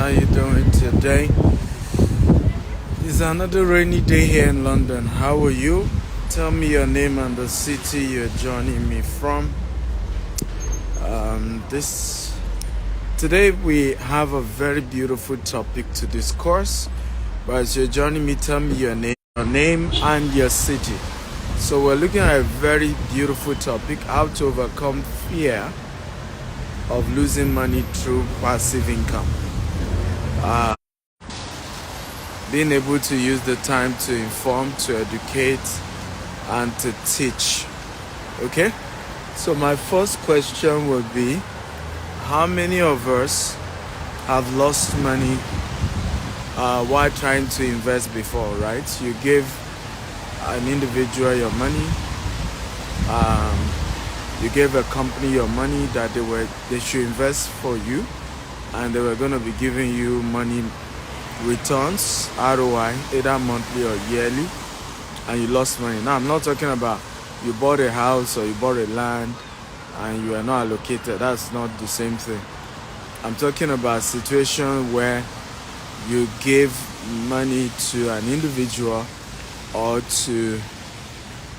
How you doing today? It's another rainy day here in London. How are you? Tell me your name and the city you're joining me from. This Today we have a very beautiful topic to discuss. But as you're joining me, tell me your name and your city. So we're looking at a very beautiful topic: how to overcome fear of losing money through passive income. Being able to use the time to inform, to educate, and to teach. Okay? So my first question would be, how many of us have lost money while trying to invest before, right? You give an individual your money, you gave a company your money that they should invest for you, and they were going to be giving you money returns, ROI, either monthly or yearly, and you lost money. Now, I'm not talking about you bought a house or you bought a land and you are not allocated. That's not the same thing. I'm talking about a situation where you gave money to an individual or to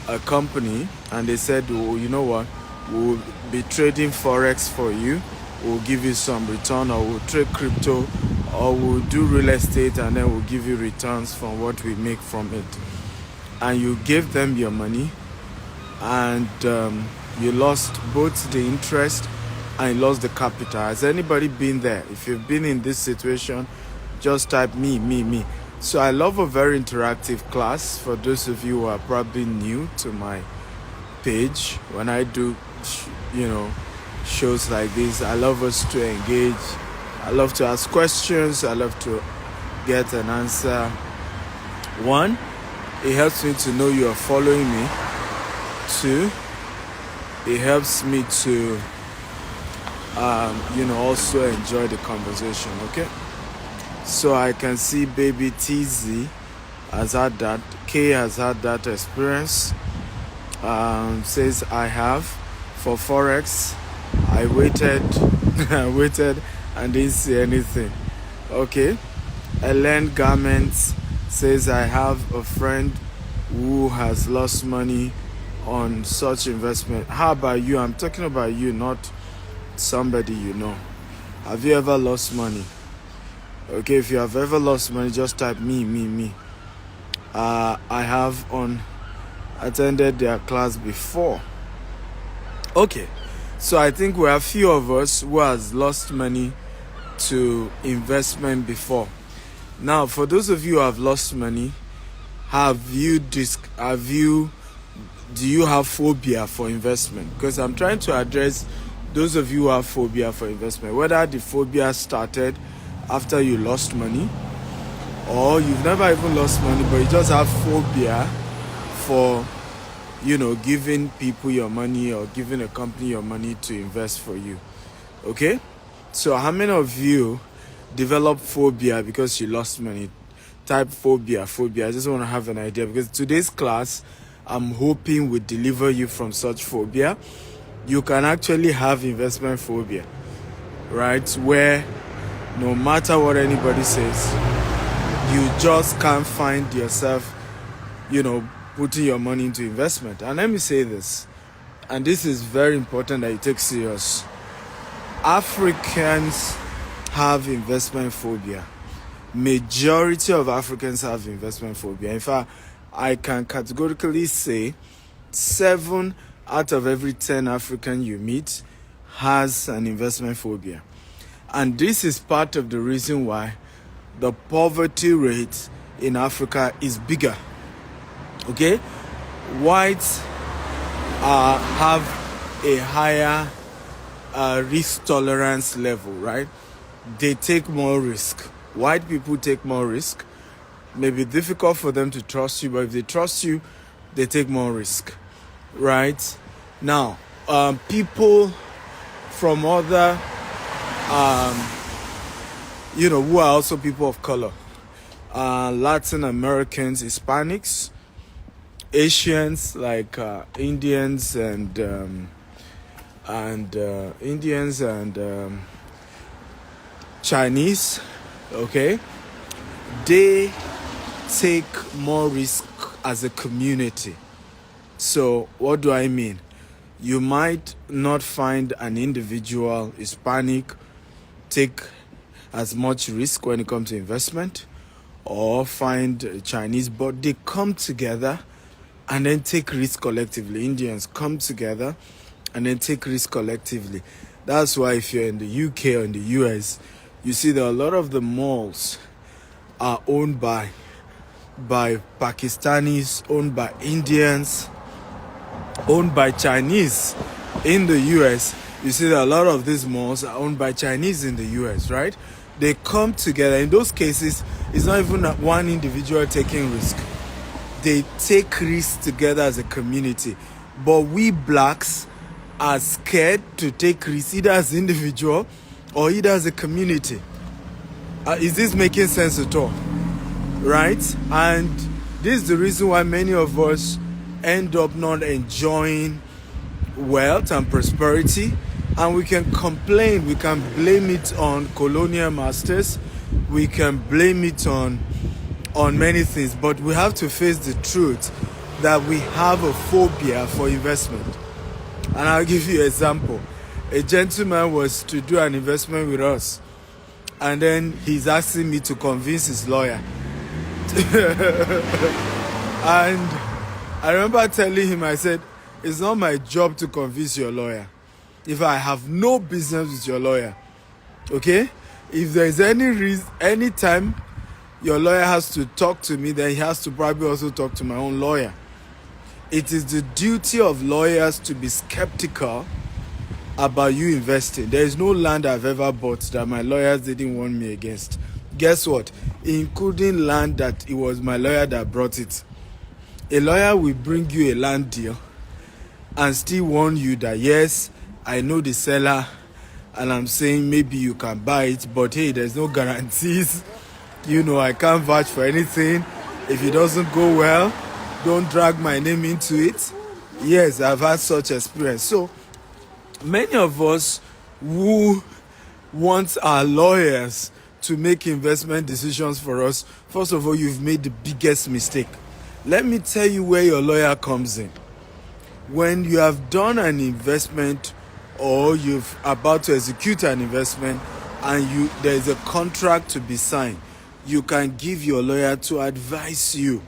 a company and they said, oh, you know what, we'll be trading Forex for you, we'll give you some return, or we'll trade crypto, or we'll do real estate and then we'll give you returns from what we make from it. And you gave them your money and you lost both the interest and you lost the capital. Has anybody been there? If you've been in this situation, just type me. So I love a very interactive class. For those of you who are probably new to my page, when I do shows like this, I love us to engage. I love to ask questions. I love to get an answer. One, it helps me to know you are following me. Two, it helps me to also enjoy the conversation. Okay, so I can see baby TZ has had that, K has had that experience. Says I have. For Forex, I waited and didn't see anything. Okay. Ellen Garments says I have a friend who has lost money on such investment. How about you? I'm talking about you, not somebody you know. Have you ever lost money? Okay, if you have ever lost money, just type me. I have attended their class before. Okay, so I think we have few of us who has lost money to investment before. Now, for those of you who have lost money, do you have phobia for investment? Because I'm trying to address those of you who have phobia for investment, whether the phobia started after you lost money, or you've never even lost money, but you just have phobia for giving people your money or giving a company your money to invest for you. Okay? So how many of you develop phobia because you lost money? Type phobia. I just want to have an idea, because today's class, I'm hoping will deliver you from such phobia. You can actually have investment phobia, right? Where no matter what anybody says, you just can't find yourself, putting your money into investment. And let me say this, and this is very important that you take serious. Africans have investment phobia. Majority of Africans have investment phobia. In fact, I can categorically say 7 out of every 10 African you meet has an investment phobia. And this is part of the reason why the poverty rate in Africa is bigger. Okay, whites have a higher risk tolerance level, right? They take more risk. White people take more risk. Maybe difficult for them to trust you, but if they trust you, they take more risk, right? Now, people from other, who are also people of color, Latin Americans, Hispanics, Asians like Indians and Chinese, okay, they take more risk as a community. So what do I mean? You might not find an individual Hispanic take as much risk when it comes to investment, or find a Chinese, but they come together and then take risk collectively. Indians come together and then take risk collectively. That's why if you're in the UK or in the US, you see that a lot of the malls are owned by Pakistanis, owned by Indians, owned by Chinese. In the US, you see that a lot of these malls are owned by Chinese in the US, right? They come together. In those cases, it's not even one individual taking risk. They take risks together as a community. But we blacks are scared to take risks either as individual or either as a community. Is this making sense at all? Right? And this is the reason why many of us end up not enjoying wealth and prosperity, and we can complain, we can blame it on colonial masters, we can blame it on many things, but we have to face the truth that we have a phobia for investment. And I'll give you an example. A gentleman was to do an investment with us, and then he's asking me to convince his lawyer. And I remember telling him, I said, it's not my job to convince your lawyer. If I have no business with your lawyer, okay? If there is any time your lawyer has to talk to me, then he has to probably also talk to my own lawyer. It is the duty of lawyers to be skeptical about you investing. There is no land I've ever bought that my lawyers didn't warn me against. Guess what? Including land that it was my lawyer that brought it. A lawyer will bring you a land deal and still warn you that, yes, I know the seller and I'm saying maybe you can buy it, but hey, there's no guarantees. I can't vouch for anything. If it doesn't go well, don't drag my name into it. Yes, I've had such experience. So many of us who want our lawyers to make investment decisions for us, first of all, you've made the biggest mistake. Let me tell you where your lawyer comes in. When you have done an investment or you're about to execute an investment and there's a contract to be signed, you can give your lawyer to advise you,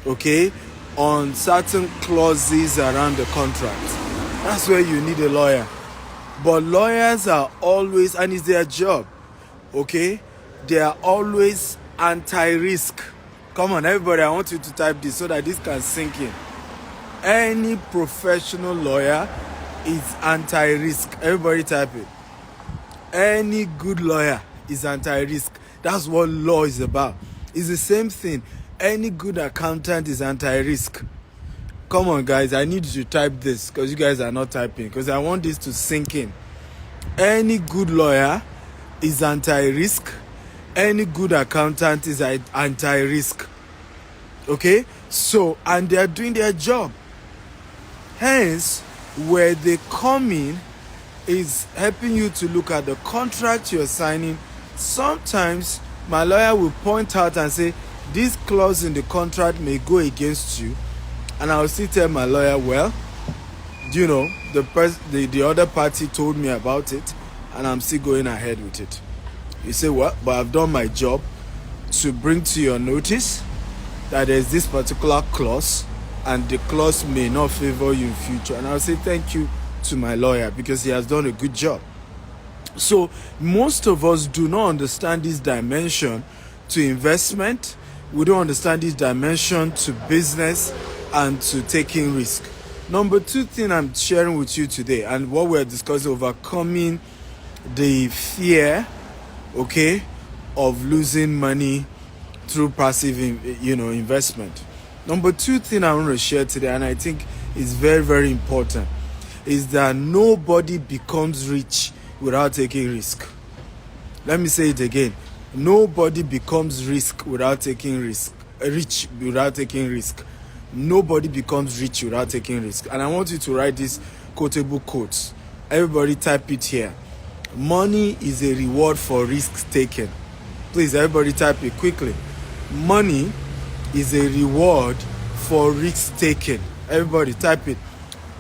okay, on certain clauses around the contract. That's where you need a lawyer. But lawyers are always, and it's their job, okay, they are always anti-risk. Come on, everybody, I want you to type this so that this can sink in. Any professional lawyer is anti-risk. Everybody type it. Any good lawyer is anti-risk. That's what law is about. It's the same thing. Any good accountant is anti-risk. Come on, guys, I need you to type this because you guys are not typing, because I want this to sink in. Any good lawyer is anti-risk. Any good accountant is anti-risk. Okay? So, and they are doing their job. Hence, where they come in is helping you to look at the contract you're signing. Sometimes my lawyer will point out and say, this clause in the contract may go against you. And I'll still tell my lawyer, well, the other party told me about it, and I'm still going ahead with it. You say, well, but I've done my job to bring to your notice that there's this particular clause, and the clause may not favor you in future. And I'll say thank you to my lawyer because he has done a good job. So most of us do not understand this dimension to investment. We don't understand this dimension to business and to taking risk. Number two thing I'm sharing with you today, and what we're discussing, overcoming the fear, okay, of losing money through passive, investment. Number two thing I want to share today, and I think is very, very important, is that nobody becomes rich without taking risk. Let me say it again. Nobody becomes rich without taking risk. Nobody becomes rich without taking risk. And I want you to write these quotable quotes. Everybody type it here. Money is a reward for risks taken. Please, everybody type it quickly. Money is a reward for risk taking. Everybody type it.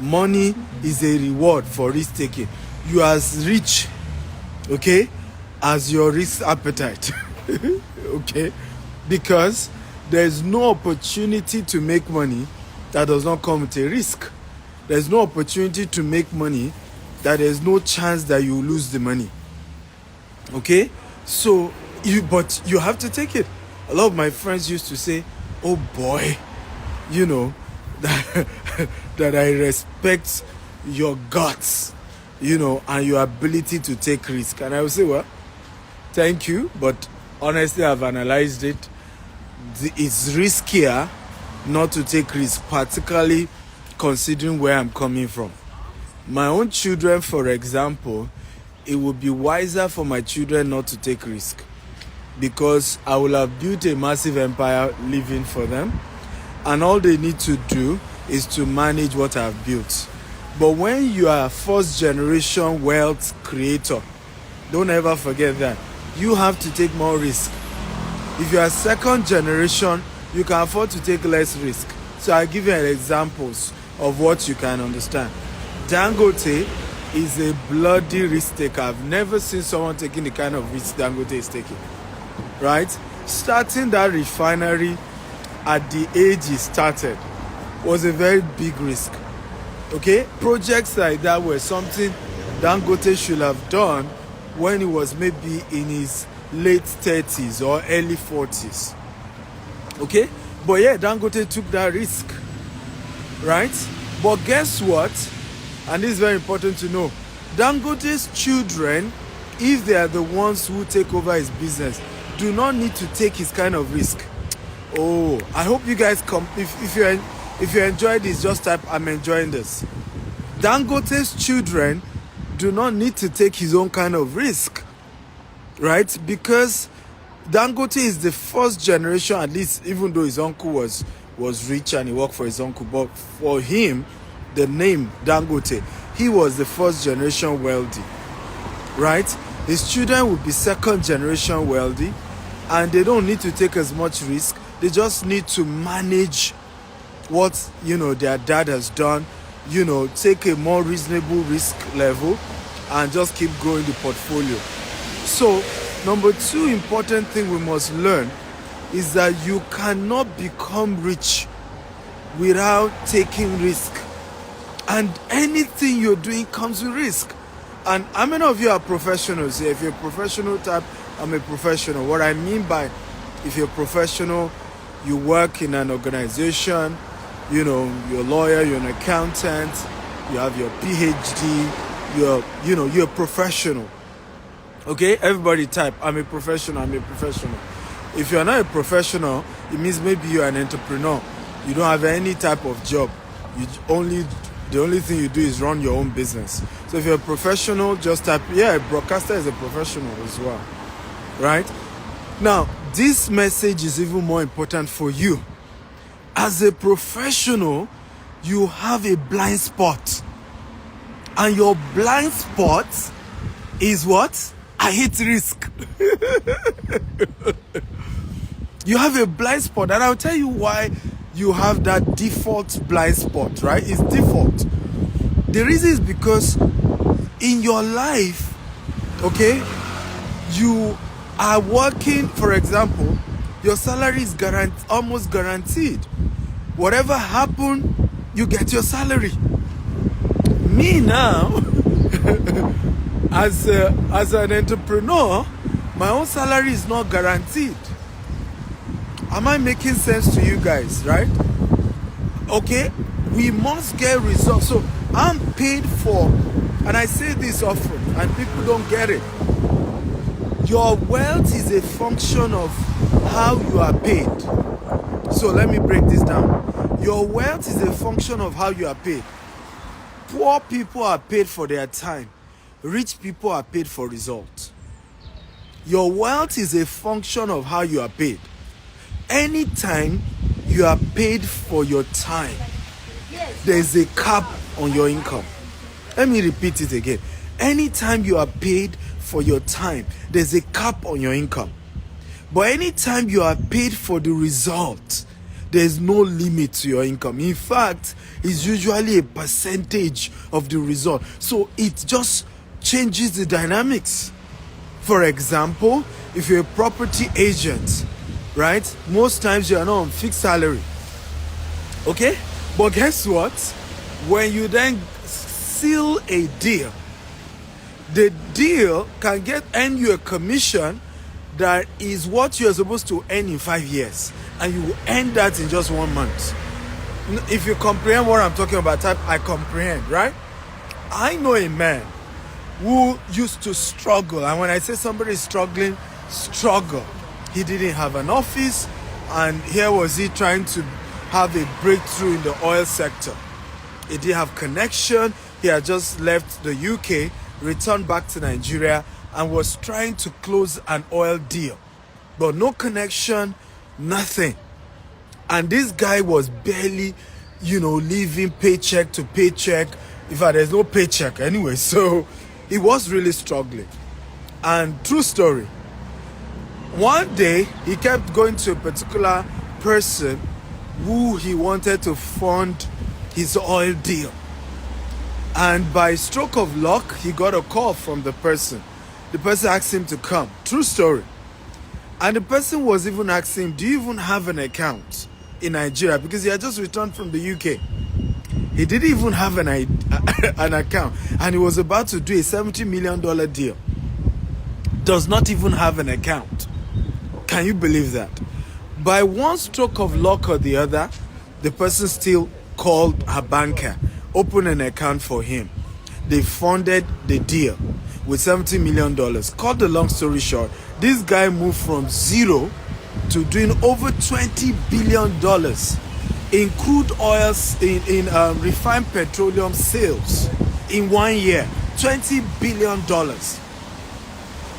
Money is a reward for risk taking. You are as rich, okay, as your risk appetite. Okay? Because there's no opportunity to make money that does not come with a risk. There's no opportunity to make money that there's no chance that you lose the money. Okay? So, but you have to take it. A lot of my friends used to say, oh boy, you know, that I respect your guts, you know, and your ability to take risk. And I would say, well, thank you, but honestly, I've analyzed it. It's riskier not to take risk, particularly considering where I'm coming from. My own children, for example, it would be wiser for my children not to take risk, because I will have built a massive empire living for them, and all they need to do is to manage what I've built. But when you are a first generation wealth creator, don't ever forget that you have to take more risk. If you are second generation, you can afford to take less risk. So I'll give you examples of what you can understand. Dangote is a bloody risk taker. I've never seen someone taking the kind of risk Dangote is taking. Right? Starting that refinery at the age he started was a very big risk. Okay? Projects like that were something Dangote should have done when he was maybe in his late 30s or early 40s. Okay? But yeah, Dangote took that risk. Right? But guess what? And this is very important to know. Dangote's children, if they are the ones who take over his business, do not need to take his kind of risk. Oh, I hope you guys come. If you enjoy this, just type I'm enjoying this. Dangote's children do not need to take his own kind of risk, right? Because Dangote is the first generation, at least, even though his uncle was rich and he worked for his uncle, but for him, the name Dangote, he was the first generation wealthy, right? His children will be second generation wealthy, and they don't need to take as much risk. They just need to manage what, you know, their dad has done, you know, take a more reasonable risk level and just keep growing the portfolio. So, number two important thing we must learn is that you cannot become rich without taking risk. And anything you're doing comes with risk. And how many of you are professionals? If you're a professional type, I'm a professional. What I mean by, if you're a professional, you work in an organization, you know, you're a lawyer, you're an accountant, you have your PhD, you're a professional. Okay, everybody type, I'm a professional, I'm a professional. If you're not a professional, it means maybe you're an entrepreneur. You don't have any type of job. The only thing you do is run your own business. So if you're a professional, just type, yeah, a broadcaster is a professional as well. Right? Now, this message is even more important for you. As a professional, you have a blind spot. And your blind spot is what? I hate risk. You have a blind spot, and I'll tell you why you have that default blind spot, right? It's default. The reason is because in your life, okay, you are working, for example, your salary is almost guaranteed. Whatever happens, you get your salary. Me now, as an entrepreneur, my own salary is not guaranteed. Am I making sense to you guys, right? Okay, we must get results. So I'm paid for, and I say this often, and people don't get it. Your wealth is a function of how you are paid. So let me break this down. Your wealth is a function of how you are paid. Poor people are paid for their time. Rich people are paid for results. Your wealth is a function of how you are paid. Anytime you are paid for your time, there's a cap on your income. Let me repeat it again. Anytime you are paid for your time, there's a cap on your income. But anytime you are paid for the result, there's no limit to your income. In fact, it's usually a percentage of the result. So it just changes the dynamics. For example, if you're a property agent, right? Most times you are not on fixed salary. Okay? But guess what? When you then seal a deal, the deal can earn you a commission that is what you're supposed to earn in 5 years, and you will earn that in just 1 month. If you comprehend what I'm talking about, type I comprehend, right? I know a man who used to struggle, and when I say somebody is struggling, struggle. He didn't have an office, and here was he trying to have a breakthrough in the oil sector. He didn't have connection. He had just left the UK, returned back to Nigeria, and was trying to close an oil deal. But no connection, nothing. And this guy was barely, living paycheck to paycheck. In fact, there's no paycheck anyway. So he was really struggling. And true story, one day he kept going to a particular person who he wanted to fund his oil deal. And by stroke of luck, he got a call from the person. The person asked him to come. True story. And the person was even asking him, do you even have an account in Nigeria? Because he had just returned from the UK. He didn't even have an account. And he was about to do a $70 million deal. Does not even have an account. Can you believe that? By one stroke of luck or the other, the person still called her banker, opened an account for him. They funded the deal with $70 million. Cut the long story short, this guy moved from zero to doing over $20 billion in crude oils, in refined petroleum sales in 1 year. $20 billion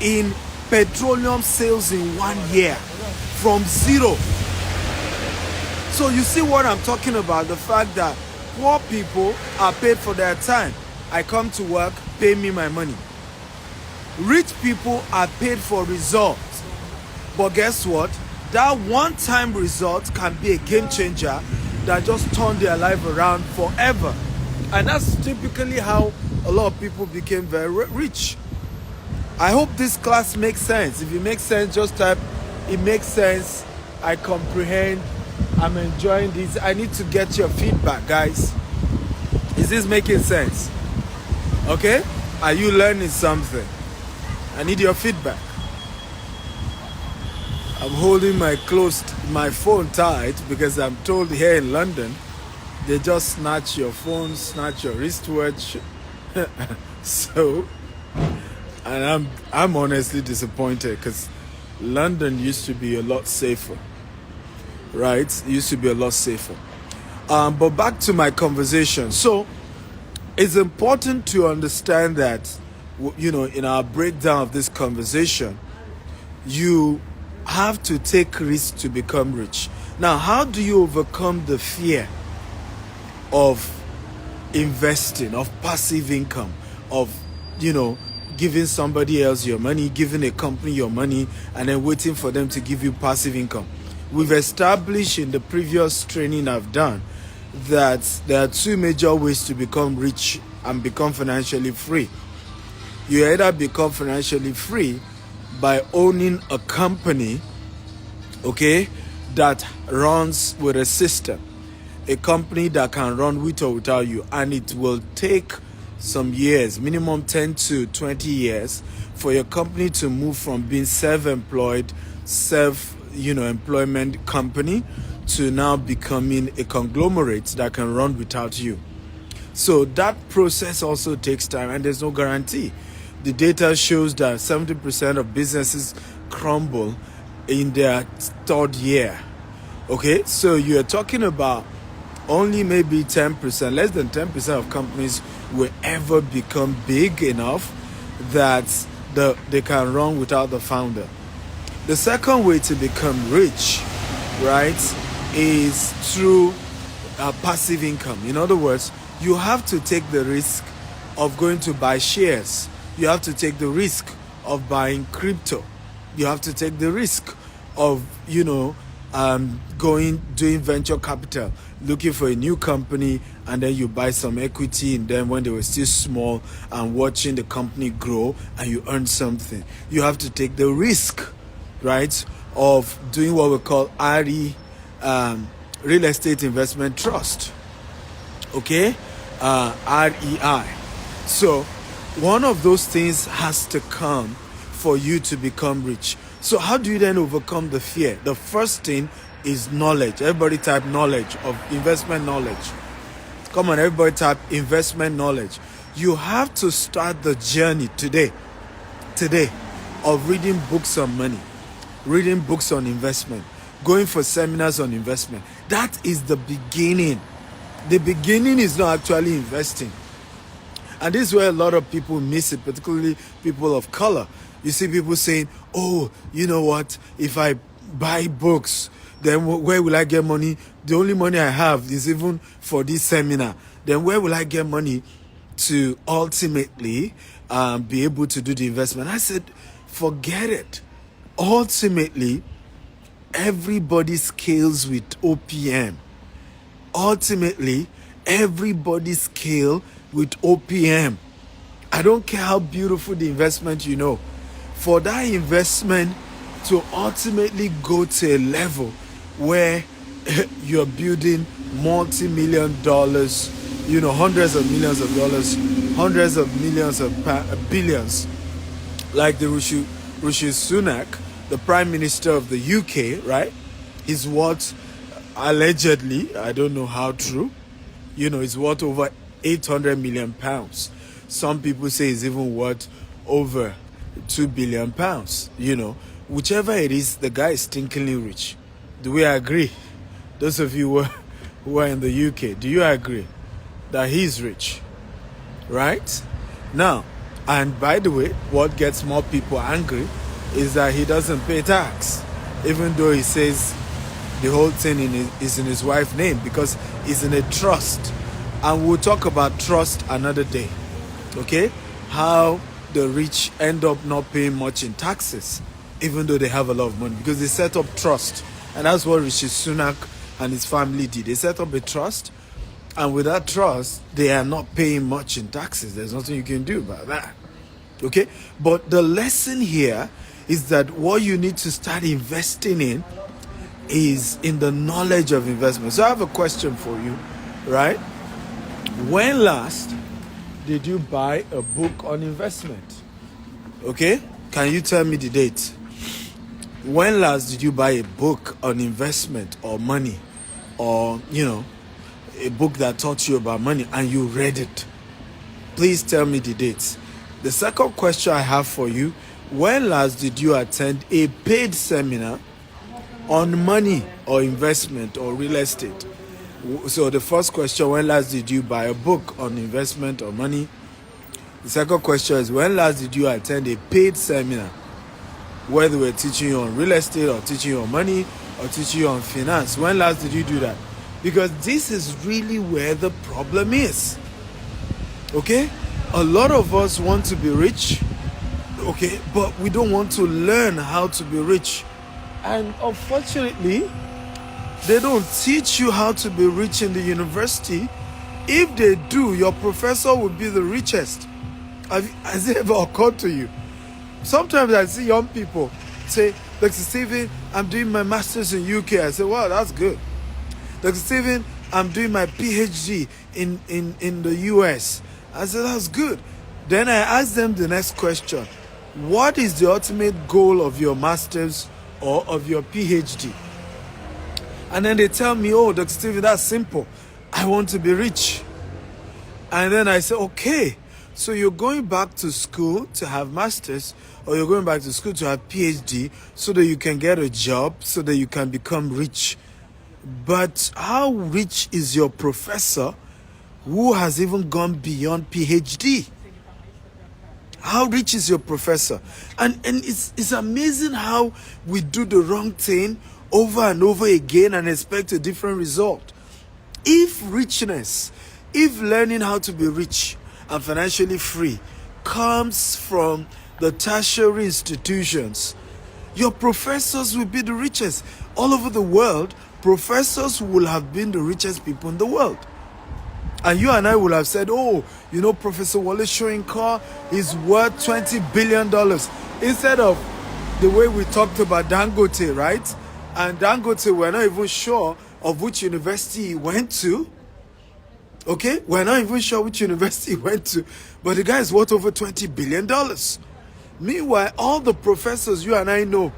in petroleum sales in 1 year from zero. So you see what I'm talking about, the fact that poor people are paid for their time. I come to work, pay me my money. Rich people are paid for results. But guess what? That one-time result can be a game changer that just turned their life around forever. And that's typically how a lot of people became very rich. I hope this class makes sense. If it makes sense, just type, it makes sense, I comprehend, I'm enjoying this. I need to get your feedback, guys. Is this making sense? Okay? Are you learning something? I need your feedback. I'm holding my phone tight because I'm told here in London, they just snatch your phone, snatch your wristwatch. So, and I'm honestly disappointed because London used to be a lot safer. Right? It used to be a lot safer. But back to my conversation. So, it's important to understand that, in our breakdown of this conversation, you have to take risks to become rich. Now, how do you overcome the fear of investing, of passive income, of, giving somebody else your money, giving a company your money, and then waiting for them to give you passive income? We've established in the previous training I've done that there are two major ways to become rich and become financially free. You either become financially free by owning a company, okay, that runs with a system, a company that can run with or without you, and it will take some years, minimum 10 to 20 years, for your company to move from being self-employed, employment company to now becoming a conglomerate that can run without you. So that process also takes time, and there's no guarantee. The data shows that 70% of businesses crumble in their third year. Okay, so you're talking about only maybe 10%, less than 10% of companies will ever become big enough that they can run without the founder. The second way to become rich, right, is through passive income. In other words, you have to take the risk of going to buy shares. You have to take the risk of buying crypto. You have to take the risk of, doing venture capital, looking for a new company, and then you buy some equity in them when they were still small, and watching the company grow, and you earn something. You have to take the risk, right, of doing what we call real estate investment trust. Okay, REI. So one of those things has to come for you to become rich. So how do you then overcome the fear? The first thing is knowledge. Everybody type knowledge, of investment knowledge. Come on, everybody type investment knowledge. You have to start the journey today of reading books on money, reading books on investment, going for seminars on investment. That is the beginning. The beginning is not actually investing. And this is where a lot of people miss it, particularly people of color. You see people saying, oh, you know what, if I buy books, then where will I get money? The only money I have is even for this seminar. Then where will I get money to ultimately be able to do the investment? I said, forget it. Ultimately, everybody scales with OPM. Ultimately, everybody scale with OPM. I don't care how beautiful the investment for that investment to ultimately go to a level where you're building multi-million dollars, hundreds of millions of dollars, hundreds of millions of billions, like the Rishi Sunak, the Prime Minister of the UK, right? Is worth, allegedly, I don't know how true, is worth over 800 million pounds. Some people say it's even worth over 2 billion pounds. Whichever it is, the guy is stinkingly rich. Do we agree? Those of you who are in the UK, do you agree that he's rich? Right? Now, and by the way, what gets more people angry is that he doesn't pay tax, even though he says the whole thing is in his wife's name, because it's in a trust. And we'll talk about trust another day. Okay? How the rich end up not paying much in taxes, even though they have a lot of money, because they set up trust. And that's what Rishi Sunak and his family did. They set up a trust, and with that trust, they are not paying much in taxes. There's nothing you can do about that. Okay? But the lesson here is that what you need to start investing in is in the knowledge of investment. So I have a question for you, right? When last did you buy a book on investment? Okay? Can you tell me the date? When last did you buy a book on investment or money, or, a book that taught you about money and you read it? Please tell me the dates. The second question I have for you, when last did you attend a paid seminar on money or investment or real estate? So the first question, when last did you buy a book on investment or money? The second question is, when last did you attend a paid seminar where they were teaching you on real estate or teaching you on money or teaching you on finance? When last did you do that? Because this is really where the problem is. Okay? A lot of us want to be rich, okay, but we don't want to learn how to be rich. And unfortunately, they don't teach you how to be rich in the university. If they do, your professor will be the richest. Has it ever occurred to you? Sometimes I see young people say, Dr. Stephen, I'm doing my master's in UK. I say, wow, that's good. Dr. Stephen, I'm doing my PhD in the US. I said, that's good. Then I ask them the next question. What is the ultimate goal of your master's or of your PhD? And then they tell me, oh, Dr. Stephen, that's simple. I want to be rich. And then I say, okay, so you're going back to school to have master's, or you're going back to school to have PhD so that you can get a job, so that you can become rich. But how rich is your professor who has even gone beyond PhD? How rich is your professor? And it's amazing how we do the wrong thing over and over again and expect a different result. If learning how to be rich and financially free comes from the tertiary institutions, Your professors will be the richest. All over the world, professors will have been the richest people in the world. And you and I will have said, oh, you know, Professor Wole Soyinka is worth $20 billion. Instead of the way we talked about Dangote, right? And Dangote, we're not even sure of which university he went to. Okay? We're not even sure which university he went to. But the guy is worth over $20 billion. Meanwhile, all the professors you and I know,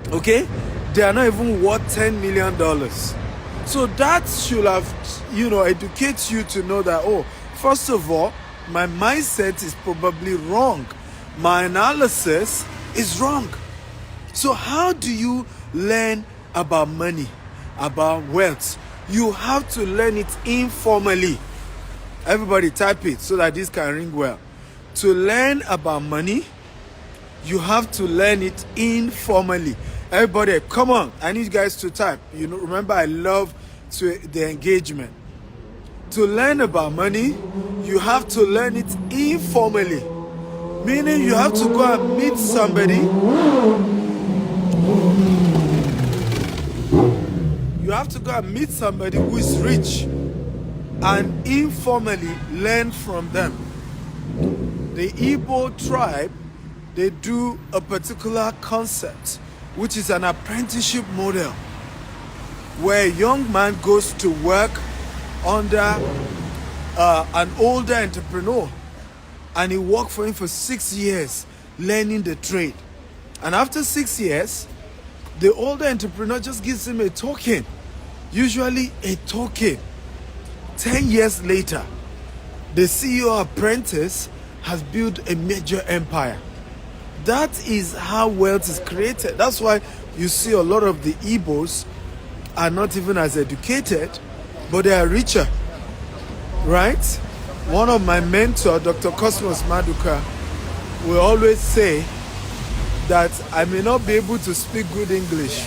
okay, they are not even worth $10 million. So that should have, educate you to know that, oh, first of all, my mindset is probably wrong. My analysis is wrong. So how do you learn about money, about wealth? You have to learn it informally. Everybody type it so that this can ring well. To learn about money, you have to learn it informally. Everybody, come on. I need you guys to type. Remember, I love the engagement. To learn about money, you have to learn it informally. Meaning you have to go and meet somebody. You have to go and meet somebody who is rich and informally learn from them. The Igbo tribe, they do a particular concept, which is an apprenticeship model, where a young man goes to work under an older entrepreneur, and he worked for him for 6 years, learning the trade. And after 6 years, the older entrepreneur just gives him a token, usually a token. 10 years later, the CEO apprentice has built a major empire. That is how wealth is created. That's why you see a lot of the Igbos are not even as educated, but they are richer, right? One of my mentors, Dr. Cosmos Maduka, will always say that I may not be able to speak good English,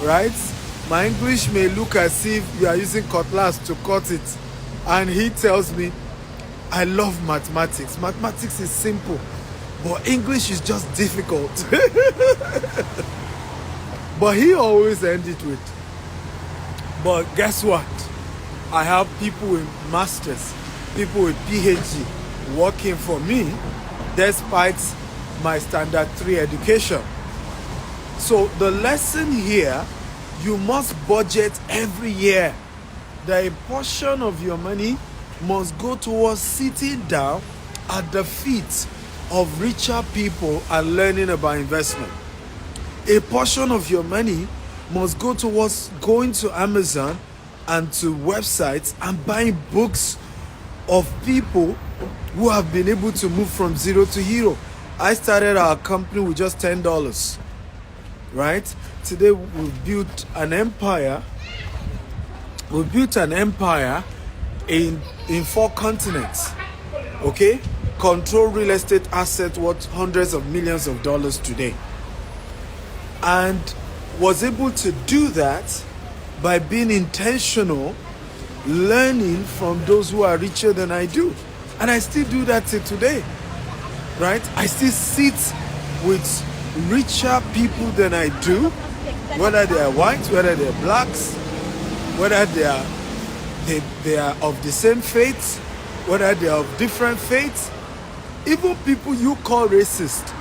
right? My English may look as if you are using cutlass to cut it. And he tells me, I love mathematics. Mathematics is simple, but English is just difficult. But he always ends it with, but guess what? I have people with masters, people with PhD working for me despite my standard 3 education. So the lesson here, you must budget every year. That a portion of your money must go towards sitting down at the feet of richer people and learning about investment. A portion of your money must go towards going to Amazon and to websites and buying books of people who have been able to move from zero to hero. I started our company with just $10, right? Today we've built an empire. We built an empire in 4 continents, okay? Control real estate assets worth hundreds of millions of dollars today. And was able to do that by being intentional, learning from those who are richer than I do. And I still do that till today, right? I still sit with richer people than I do, whether they are white, whether they are blacks, whether they are of the same faith, whether they are of different faiths, even people you call racist.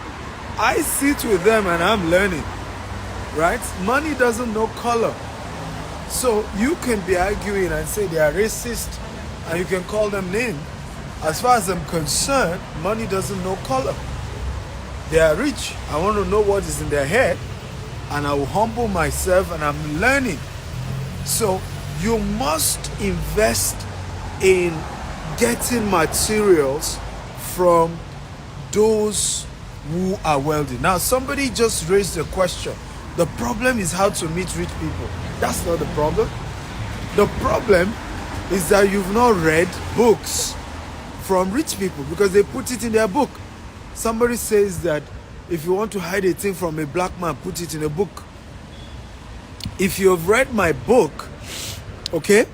I sit with them and I'm learning, right? Money doesn't know color. So you can be arguing and say they are racist and you can call them names. As far as I'm concerned, money doesn't know color. They are rich. I want to know what is in their head, and I will humble myself, and I'm learning. So you must invest in getting materials from those who are wealthy. Now, somebody just raised a question. The problem is how to meet rich people. That's not the problem. The problem is that you've not read books from rich people because they put it in their book. Somebody says that if you want to hide a thing from a black man, put it in a book. If you have read my book, okay,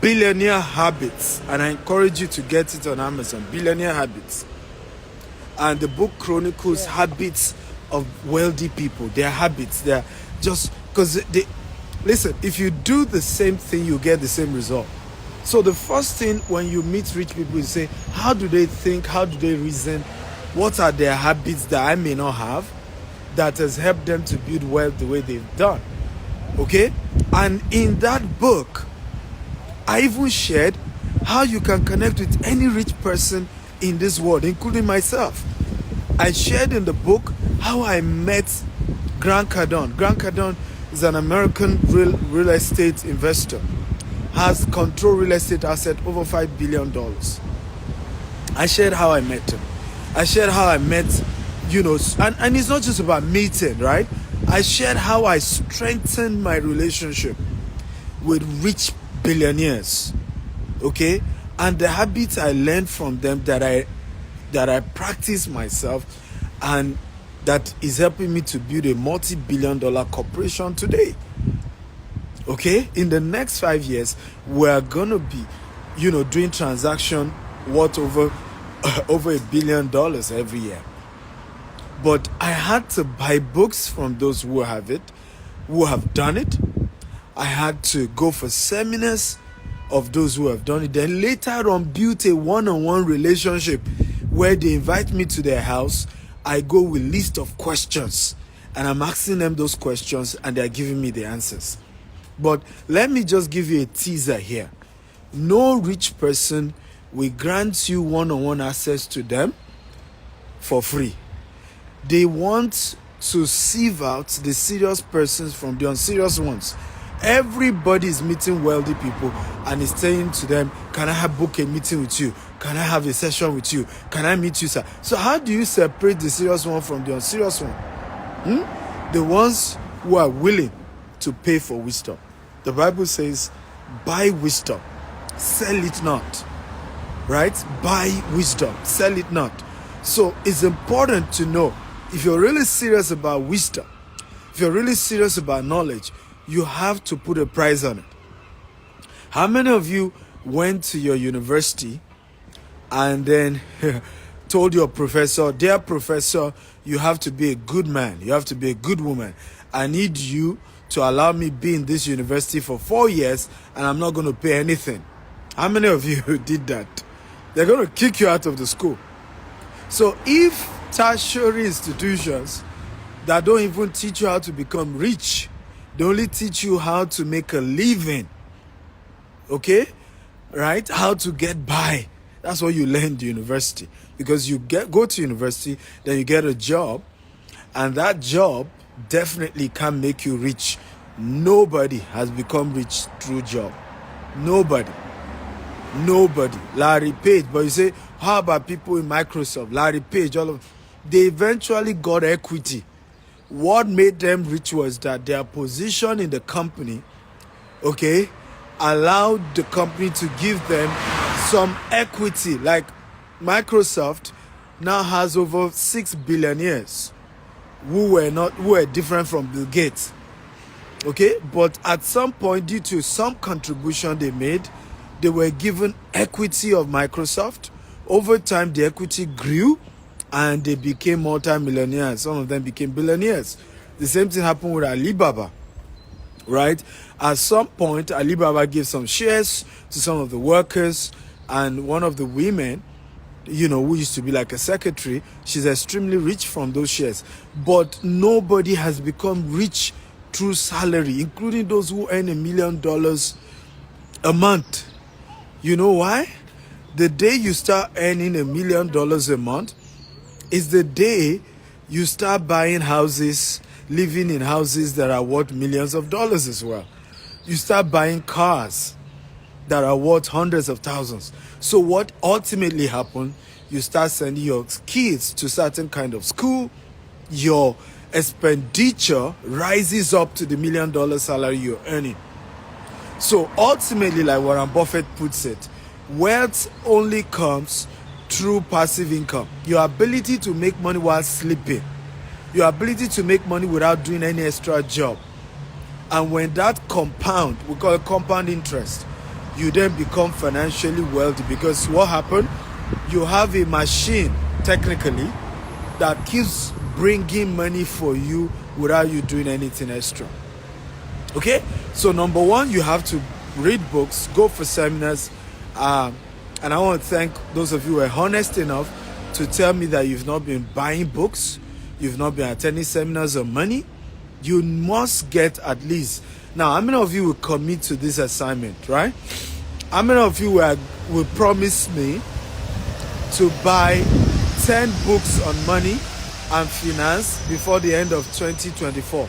Billionaire Habits, and I encourage you to get it on Amazon, Billionaire Habits. And the book chronicles habits of wealthy people, their habits, they're just because they listen, if you do the same thing, you get the same result. So the first thing when you meet rich people, you say, how do they think? How do they reason? What are their habits that I may not have that has helped them to build wealth the way they've done? Okay? And in that book, I even shared how you can connect with any rich person in this world, including myself. I shared in the book how I met Grant Cardone. Grant Cardone is an American real estate investor, has control real estate asset over $5 billion. I shared how I met him. I shared how I met, and it's not just about meeting, right? I shared how I strengthened my relationship with rich billionaires, okay? And the habits I learned from them that I practice myself, and that is helping me to build a multi-billion-dollar corporation today. Okay, in the next 5 years, we're gonna be, doing transaction worth over $1 billion every year. But I had to buy books from those who have done it. I had to go for seminars of those who have done it. Then later on, built a one-on-one relationship where they invite me to their house. I go with list of questions, and I'm asking them those questions, and they're giving me the answers. But let me just give you a teaser here. No rich person will grant you one-on-one access to them for free. They want to sieve out the serious persons from the unserious ones. Everybody is meeting wealthy people and is saying to them, can I book a meeting with you? Can I have a session with you? Can I meet you, sir? So how do you separate the serious one from the unserious one? The ones who are willing to pay for wisdom. The Bible says, buy wisdom, sell it not. Right? Buy wisdom, sell it not. So it's important to know, if you're really serious about wisdom, if you're really serious about knowledge, you have to put a price on it. How many of you went to your university and then told your professor, dear professor, you have to be a good man, you have to be a good woman. I need you to allow me be in this university for 4 years and I'm not going to pay anything. How many of you did that? They're going to kick you out of the school. So if tertiary institutions that don't even teach you how to become rich, they only teach you how to make a living, okay? Right? How to get by. That's what you learn in university. Because you go to university, then you get a job, and that job definitely can make you rich. Nobody has become rich through job. Nobody. Larry Page. But you say, how about people in Microsoft? Larry Page, all of them. They eventually got equity. What made them rich was that their position in the company, okay, allowed the company to give them some equity. Like Microsoft now has over 6 billionaires who were different from Bill Gates. Okay, but at some point, due to some contribution they made, they were given equity of Microsoft. Over time, the equity grew and they became multi-millionaires. Some of them became billionaires. The same thing happened with Alibaba, right? At some point, Alibaba gave some shares to some of the workers, and one of the women, who used to be like a secretary, she's extremely rich from those shares. But nobody has become rich through salary, including those who earn $1 million a month. You know why? The day you start earning $1 million a month is the day you start buying houses, living in houses that are worth millions of dollars as well. You start buying cars that are worth hundreds of thousands. So what ultimately happened, you start sending your kids to certain kind of school, your expenditure rises up to the $1 million salary you're earning. So ultimately, like Warren Buffett puts it, wealth only comes through passive income. Your ability to make money while sleeping. Your ability to make money without doing any extra job. And when that compound, we call it compound interest, you then become financially wealthy, because what happened? You have a machine, technically, that keeps bringing money for you without you doing anything extra. Okay, so number one, you have to read books, go for seminars, and I want to thank those of you who are honest enough to tell me that you've not been buying books, you've not been attending seminars on money. You must get at least. Now, how many of you will commit to this assignment, right? How many of you will promise me to buy 10 books on money and finance before the end of 2024?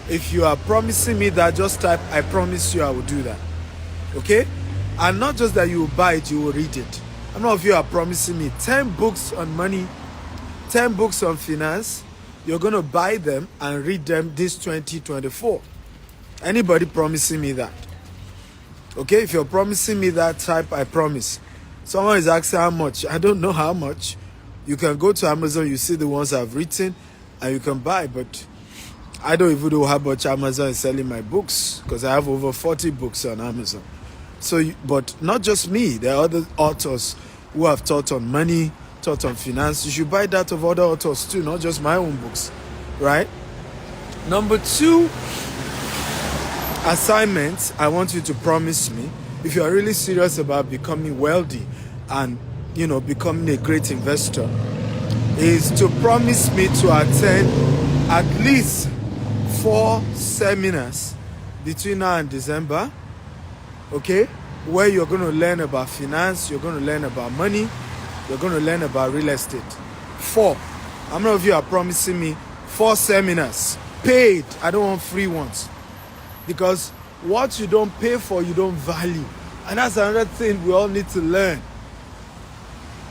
If you are promising me that, just type, I promise you I will do that. Okay? And not just that you will buy it, you will read it. How many of you are promising me 10 books on money, 10 books on finance? You're going to buy them and read them this 2024. Anybody promising me that? Okay, if you're promising me that, type, I promise. Someone is asking how much. I don't know how much. You can go to Amazon, you see the ones I've written, and you can buy, but I don't even know how much Amazon is selling my books, because I have over 40 books on Amazon. So, but not just me, there are other authors who have taught on money, taught on finance. You should buy that of other authors too, not just my own books, right? Number two assignment I want you to promise me, if you are really serious about becoming wealthy and, becoming a great investor, is to promise me to attend at least 4 seminars between now and December, okay, where you're going to learn about finance, you're going to learn about money, you're going to learn about real estate. 4. How many of you are promising me 4 seminars? Paid. I don't want free ones. Because what you don't pay for, you don't value. And that's another thing we all need to learn.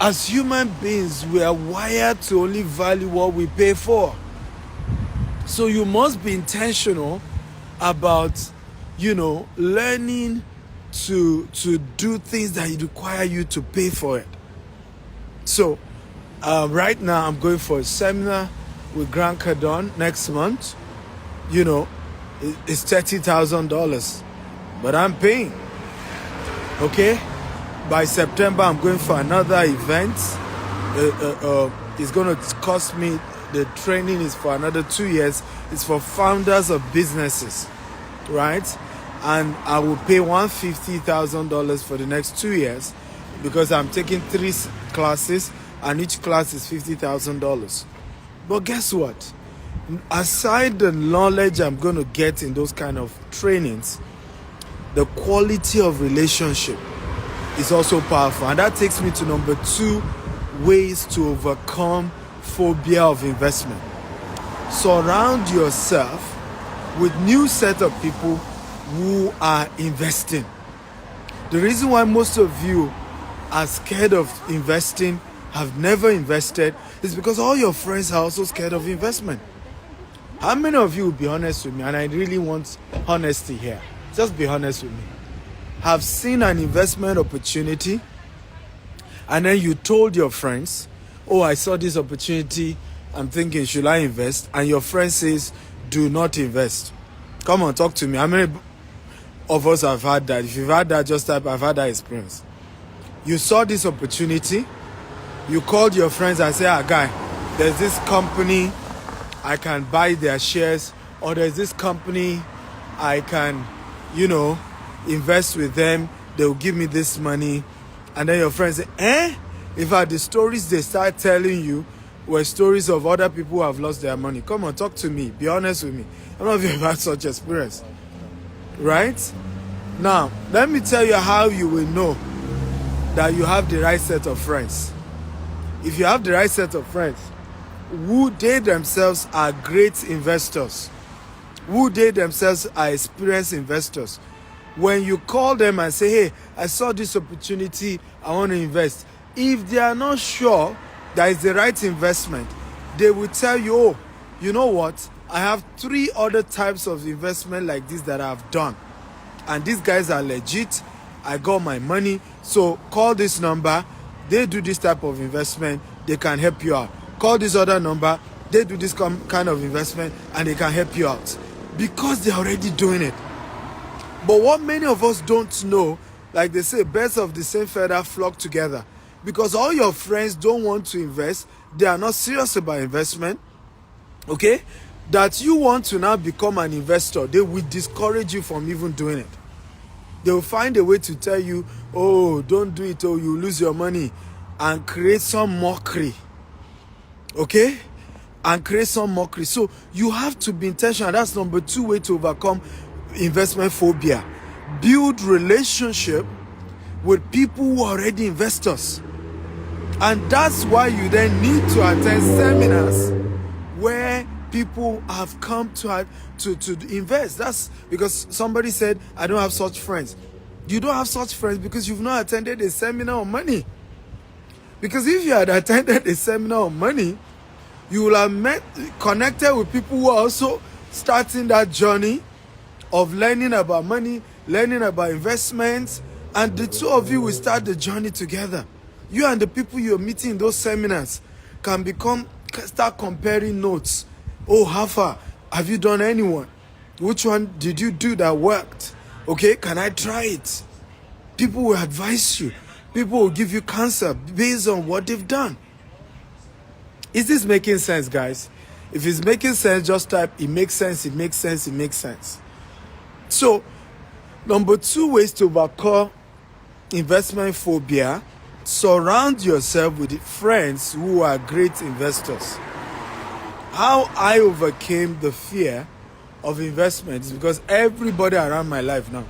As human beings, we are wired to only value what we pay for. So you must be intentional about, learning to do things that require you to pay for it. So right now I'm going for a seminar with Grant Cardone next month. It's $30,000, but I'm paying. Okay, by September I'm going for another event. It's going to cost me. The training is for another 2 years. It's for founders of businesses, right? And I will pay $150,000 for the next 2 years because I'm taking 3 classes and each class is $50,000. But guess what? Aside the knowledge I'm going to get in those kind of trainings, the quality of relationship is also powerful. And that takes me to number 2 ways to overcome phobia of investment. Surround yourself with new set of people who are investing. The reason why most of you are scared of investing, have never invested, is because all your friends are also scared of investment. How many of you will be honest with me? And I really want honesty here. Just be honest with me. Have seen an investment opportunity and then you told your friends, oh, I saw this opportunity, I'm thinking, should I invest? And your friend says, do not invest. Come on, talk to me. How many of us have had that? If you've had that, just type, I've had that experience. You saw this opportunity, you called your friends and said, guy, there's this company, I can buy their shares, or there's this company, I can, invest with them, they'll give me this money. And then your friends say, In fact, the stories they start telling you were stories of other people who have lost their money. Come on, talk to me. Be honest with me. I don't know if you've had such experience. Right? Now, let me tell you how you will know that you have the right set of friends. If you have the right set of friends, who they themselves are great investors, who they themselves are experienced investors, when you call them and say, hey, I saw this opportunity, I want to invest, if they are not sure that it's the right investment, they will tell you, oh, you know what, I have 3 other types of investment like this that I've done, and these guys are legit, I got my money, so call this number, they do this type of investment, they can help you out. Call this other number, they do this kind of investment and they can help you out, because they're already doing it. But what many of us don't know, like they say, birds of the same feather flock together. because all your friends don't want to invest, they are not serious about investment, okay, that you want to now become an investor, they will discourage you from even doing it. They will find a way to tell you, oh, don't do it, oh, you lose your money, and create some mockery, okay, and create some mockery. So you have to be intentional. That's number 2 way to overcome investment phobia. Build relationship with people who are already investors. And that's why you then need to attend seminars where people have come to invest. That's because somebody said, I don't have such friends. You don't have such friends because you've not attended a seminar on money. Because if you had attended a seminar on money, you will have connected with people who are also starting that journey of learning about money, learning about investments, and the two of you will start the journey together. You and the people you're meeting in those seminars can start comparing notes. Oh, how far? Have you done anyone? Which one did you do that worked? Okay, can I try it? People will advise you. People will give you counsel based on what they've done. Is this making sense, guys? If it's making sense, just type, it makes sense, it makes sense, it makes sense. So, number 2 ways to overcome investment phobia: surround yourself with friends who are great investors. How I overcame the fear of investment is because everybody around my life now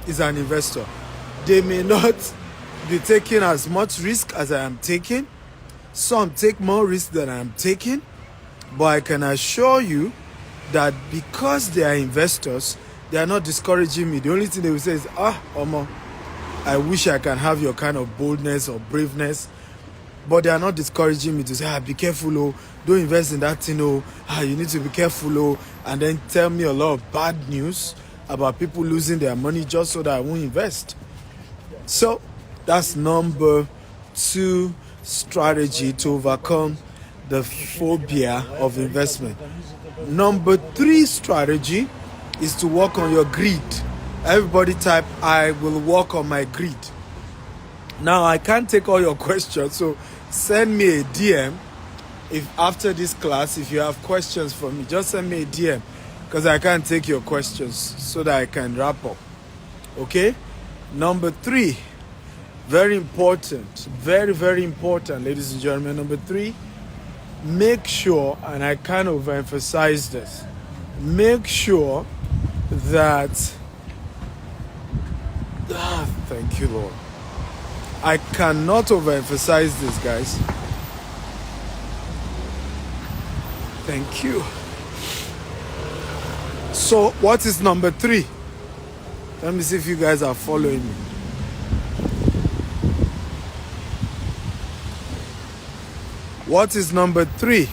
is an investor. They may not be taking as much risk as I am taking. Some take more risk than I am taking. But I can assure you that because they are investors, they are not discouraging me. The only thing they will say is, Omo, I wish I can have your kind of boldness or braveness. But they are not discouraging me to say, be careful, oh, don't invest in that thing, oh, you need to be careful, oh, and then tell me a lot of bad news about people losing their money just so that I won't invest. So that's number 2 strategy to overcome the phobia of investment. Number 3 strategy is to work on your greed. Everybody type, I will work on my greed. Now, I can't take all your questions, so send me a DM. If after this class, if you have questions for me, just send me a DM, because I can't take your questions so that I can wrap up. Okay? Number 3, very important, very, very important, ladies and gentlemen. Number 3, make sure, and I kind of emphasize this, make sure that, thank you, Lord. I cannot overemphasize this, guys. Thank you. So, what is number 3? Let me see if you guys are following me. What is number 3?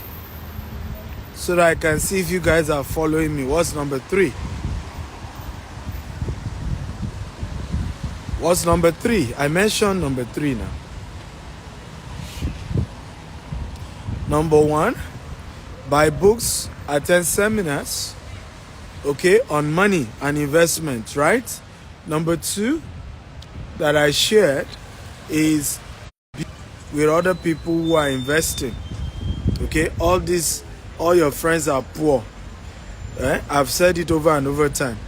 So that I can see if you guys are following me. What's number 3? What's number 3? I mentioned number 3 now. Number 1, buy books, attend seminars, okay, on money and investment, right? Number 2 that I shared is with other people who are investing. Okay, all your friends are poor. I've said it over and over time.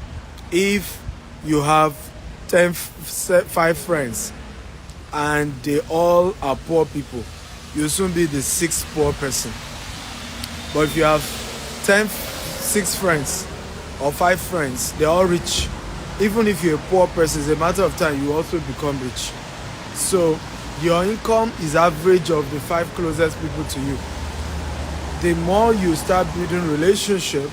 If you have 5 friends and they all are poor people, you'll soon be the 6th poor person. But if you have 6 friends or 5 friends, they're all rich. Even if you're a poor person, it's a matter of time, you also become rich. So your income is average of the 5 closest people to you. The more you start building relationship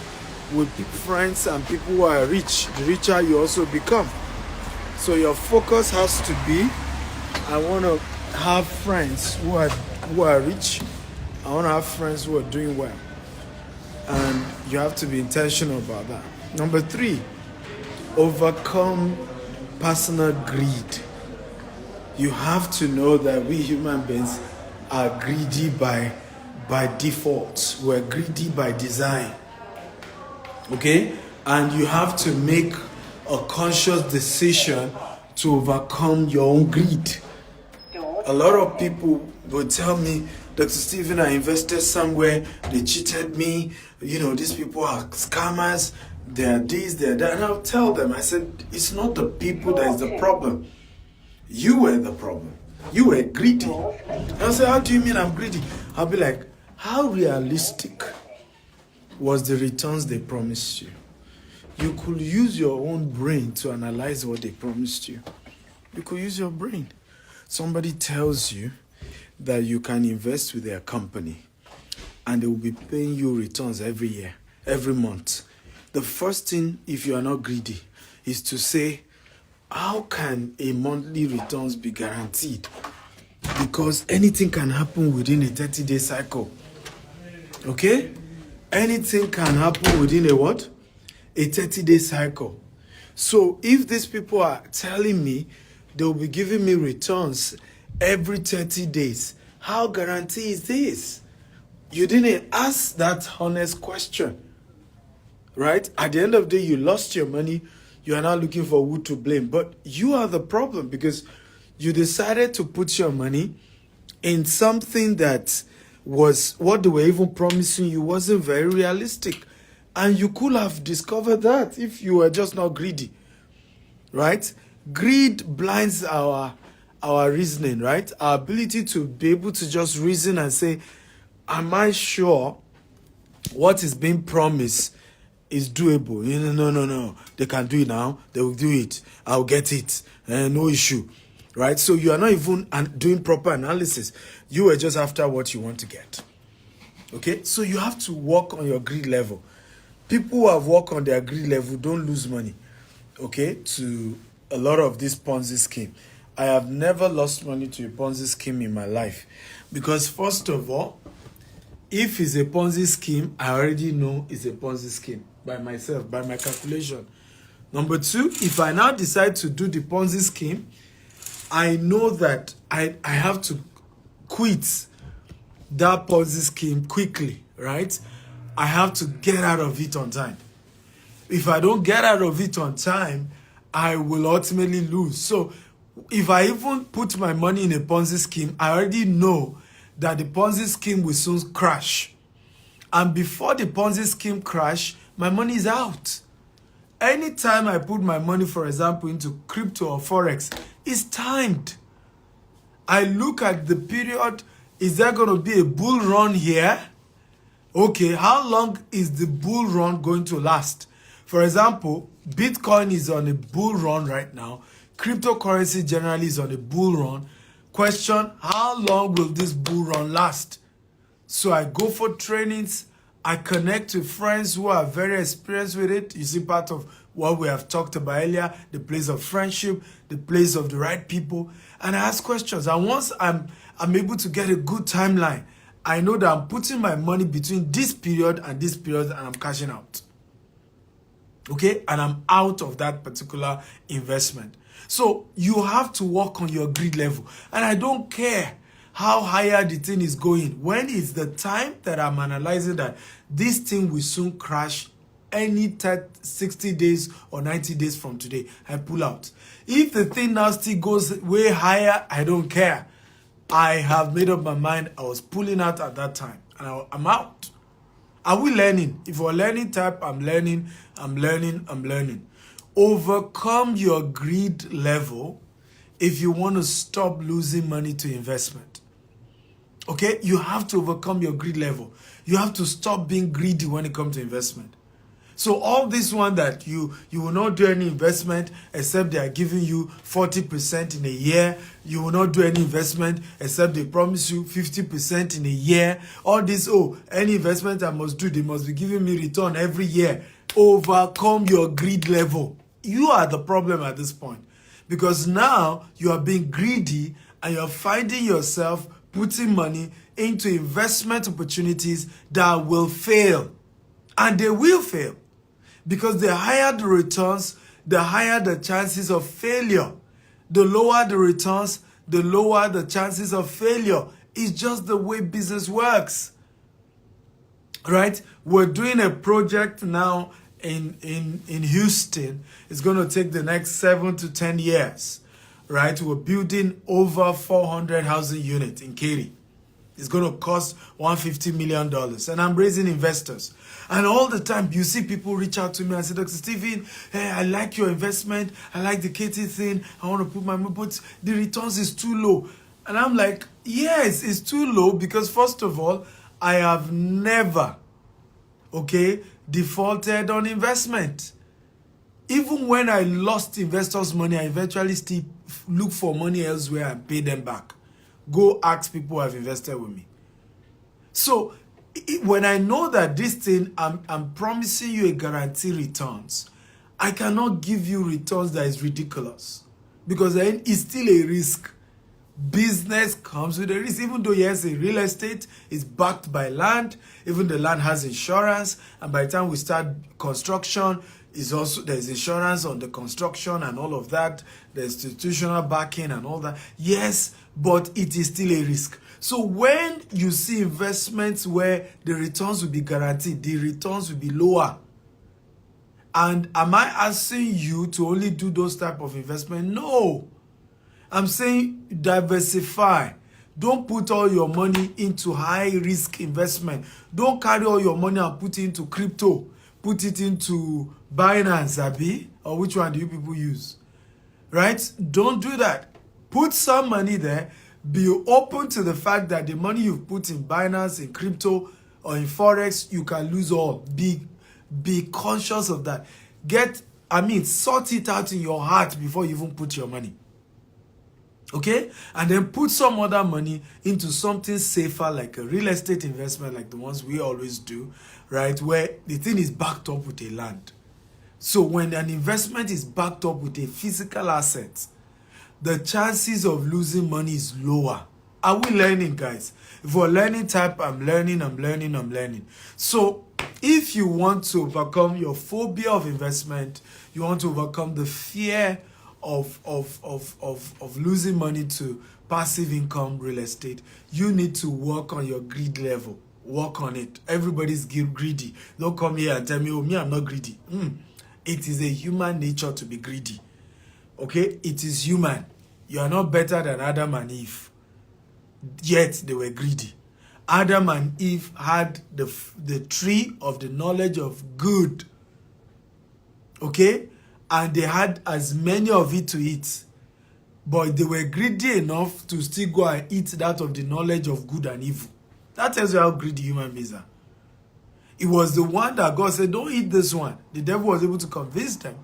with friends and people who are rich, the richer you also become. So your focus has to be, I want to have friends who are rich. I want to have friends who are doing well. And you have to be intentional about that. Number 3, overcome personal greed. You have to know that we human beings are greedy by default. We're greedy by design. Okay? And you have to make a conscious decision to overcome your own greed. A lot of people will tell me, Dr. Stephen, I invested somewhere, they cheated me, these people are scammers, they are this, they are that. And I'll tell them, I said, it's not the people that is the problem. You were the problem. You were greedy. And I'll say, how do you mean I'm greedy? I'll be like, how realistic was the returns they promised you? You could use your own brain to analyze what they promised you. You could use your brain. Somebody tells you that you can invest with their company and they will be paying you returns every year, every month. The first thing, if you are not greedy, is to say, how can a monthly returns be guaranteed? Because anything can happen within a 30-day cycle. Okay? Anything can happen within a what? A 30-day cycle. So if these people are telling me they'll be giving me returns every 30 days, how guarantee is this? You didn't ask that honest question. Right? At the end of the day, you lost your money. You are now looking for who to blame. But you are the problem because you decided to put your money in something that was what they were even promising you wasn't very realistic. And you could have discovered that if you were just not greedy. Right? Greed blinds our reasoning, right? Our ability to be able to just reason and say, am I sure what is being promised is doable? No. They can do it now. They will do it. I'll get it. No issue. Right? So you are not even doing proper analysis. You are just after what you want to get. Okay? So you have to work on your greed level. People who have worked on their greed level don't lose money. Okay? To a lot of this Ponzi scheme. I have never lost money to a Ponzi scheme in my life. Because first of all, if it's a Ponzi scheme, I already know it's a Ponzi scheme by myself, by my calculation. Number two, if I now decide to do the Ponzi scheme, I know that I have to quit that Ponzi scheme quickly, right? I have to get out of it on time. If I don't get out of it on time, I will ultimately lose. So if I even put my money in a Ponzi scheme, I already know that the Ponzi scheme will soon crash. And before the Ponzi scheme crash, my money is out. Anytime I put my money, for example, into crypto or forex, it's timed. I look at the period, is there going to be a bull run here? Okay, how long is the bull run going to last? For example, Bitcoin is on a bull run right now. Cryptocurrency generally is on a bull run. Question, how long will this bull run last? So I go for trainings. I connect with friends who are very experienced with it. You see, part of what we have talked about earlier, the place of friendship, the place of the right people. And I ask questions. And once I'm able to get a good timeline, I know that I'm putting my money between this period and I'm cashing out. Okay? And I'm out of that particular investment. So you have to work on your greed level. And I don't care how higher the thing is going. When it's the time that I'm analyzing that this thing will soon crash any 60 days or 90 days from today, I pull out. If the thing now still goes way higher, I don't care. I have made up my mind. I was pulling out at that time. And I'm out. Are we learning? If we're learning type, I'm learning. Overcome your greed level if you want to stop losing money to investment. Okay? You have to overcome your greed level. You have to stop being greedy when it comes to investment. So all this one that you will not do any investment except they are giving you 40% in a year. You will not do any investment except they promise you 50% in a year. All this, any investment I must do, they must be giving me return every year. Overcome your greed level. You are the problem at this point. Because now you are being greedy and you're finding yourself putting money into investment opportunities that will fail. And they will fail. Because the higher the returns, the higher the chances of failure. The lower the returns, the lower the chances of failure. It's just the way business works. Right? We're doing a project now in Houston. It's going to take the next 7 to 10 years. right? We're building over 400 housing units in Katy. It's going to cost $150 million. And I'm raising investors. And all the time, you see people reach out to me and say, Dr. Stephen, hey, I like your investment. I like the Katy thing. I want to put my money, but the returns is too low. And I'm like, yes, it's too low because first of all, I have never, defaulted on investment. Even when I lost investors' money, I eventually still look for money elsewhere and pay them back. Go ask people who have invested with me. So when I know that this thing, I'm promising you a guaranteed returns, I cannot give you returns that is ridiculous because then it's still a risk. Business comes with a risk. Even though yes, a real estate is backed by land, even the land has insurance, and by the time we start construction, there's insurance on the construction and all of that, the institutional backing and all that. Yes, but it is still a risk. So when you see investments where the returns will be guaranteed, the returns will be lower. And am I asking you to only do those type of investment? No. I'm saying diversify. Don't put all your money into high risk investment. Don't carry all your money and put it into crypto. Put it into Binance, Abi, or which one do you people use? Right? Don't do that. Put some money there. Be open to the fact that the money you've put in Binance, in crypto, or in Forex, you can lose all. Be conscious of that. Sort it out in your heart before you even put your money. Okay? And then put some other money into something safer like a real estate investment like the ones we always do, right? Where the thing is backed up with a land. So when an investment is backed up with a physical asset, the chances of losing money is lower. Are we learning, guys? If we're learning type, I'm learning. So if you want to overcome your phobia of investment, you want to overcome the fear of losing money to passive income real estate, you need to work on your greed level. Work on it. Everybody's greedy. Don't come here and tell me, oh, me, I'm not greedy. It is a human nature to be greedy. Okay? It is human. You are not better than Adam and Eve. Yet they were greedy. Adam and Eve had the tree of the knowledge of good. Okay? And they had as many of it to eat. But they were greedy enough to still go and eat that of the knowledge of good and evil. That tells you how greedy human beings are. It was the one that God said, don't eat this one. The devil was able to convince them.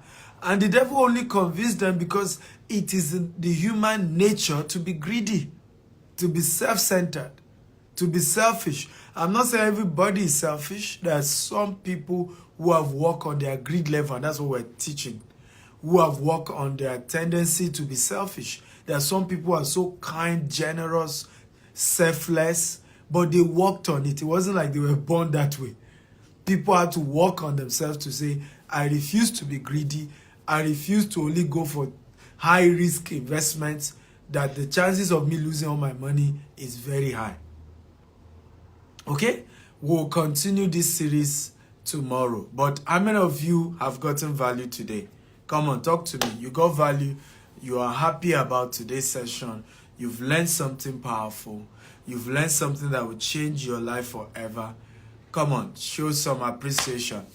And the devil only convinced them because it is the human nature to be greedy, to be self-centered, to be selfish. I'm not saying everybody is selfish. There are some people who have worked on their greed level, and that's what we're teaching, who have worked on their tendency to be selfish. There are some people who are so kind, generous, selfless, but they worked on it. It wasn't like they were born that way. People had to work on themselves to say, I refuse to be greedy. I refuse to only go for high-risk investments that the chances of me losing all my money is very high. Okay? We'll continue this series tomorrow. But how many of you have gotten value today? Come on, talk to me. You got value. You are happy about today's session. You've learned something powerful. You've learned something that will change your life forever. Come on, show some appreciation.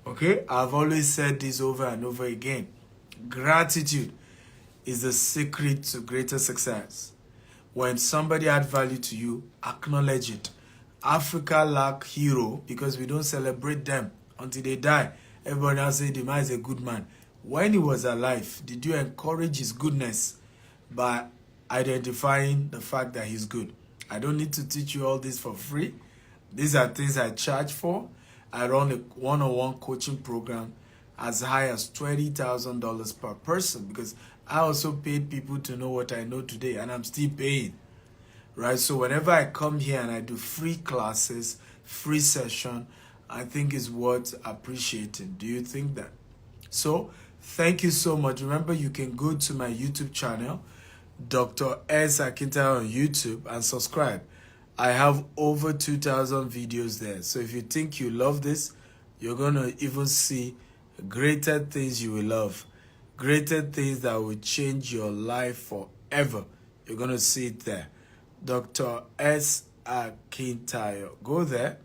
Okay? I've always said this over and over again. Gratitude is the secret to greater success. When somebody adds value to you, acknowledge it. Africa lack hero because we don't celebrate them until they die. Everybody now say the man is a good man. When he was alive, did you encourage his goodness by identifying the fact that he's good? I don't need to teach you all this for free. These are things I charge for. I run a one-on-one coaching program as high as $20,000 per person because I also paid people to know what I know today and I'm still paying. Right? So whenever I come here and I do free classes, free session, I think is worth appreciating. Do you think that? So thank you so much. Remember, you can go to my YouTube channel, Dr. S. Akintayo on YouTube, and subscribe. I have over 2,000 videos there. So if you think you love this, you're going to even see greater things you will love. greater things that will change your life forever. You're going to see it there. Dr. S. Akintayo. Go there.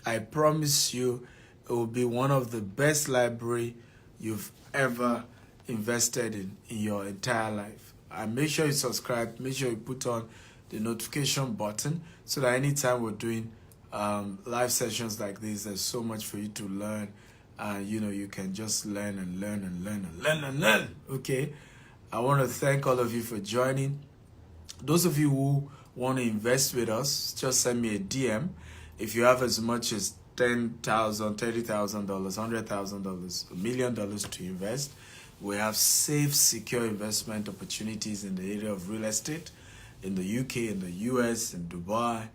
I promise you it will be one of the best library you've ever invested in your entire life. And make sure you subscribe. Make sure you put on the notification button so that anytime we're doing live sessions like this, there's so much for you to learn. You can just learn and learn and learn and learn and learn. Okay. I want to thank all of you for joining. Those of you who want to invest with us, just send me a DM. If you have as much as $10,000, $30,000, $100,000, $1 million to invest, we have safe, secure investment opportunities in the area of real estate, in the UK, in the US, in Dubai,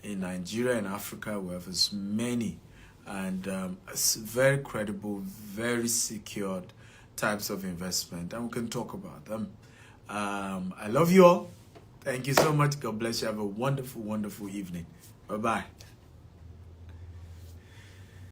in Nigeria, and Africa. We have as many, and it's very credible, very secured types of investment, and we can talk about them. I love you all. Thank you so much. God bless you. Have a wonderful, wonderful evening. Bye-bye.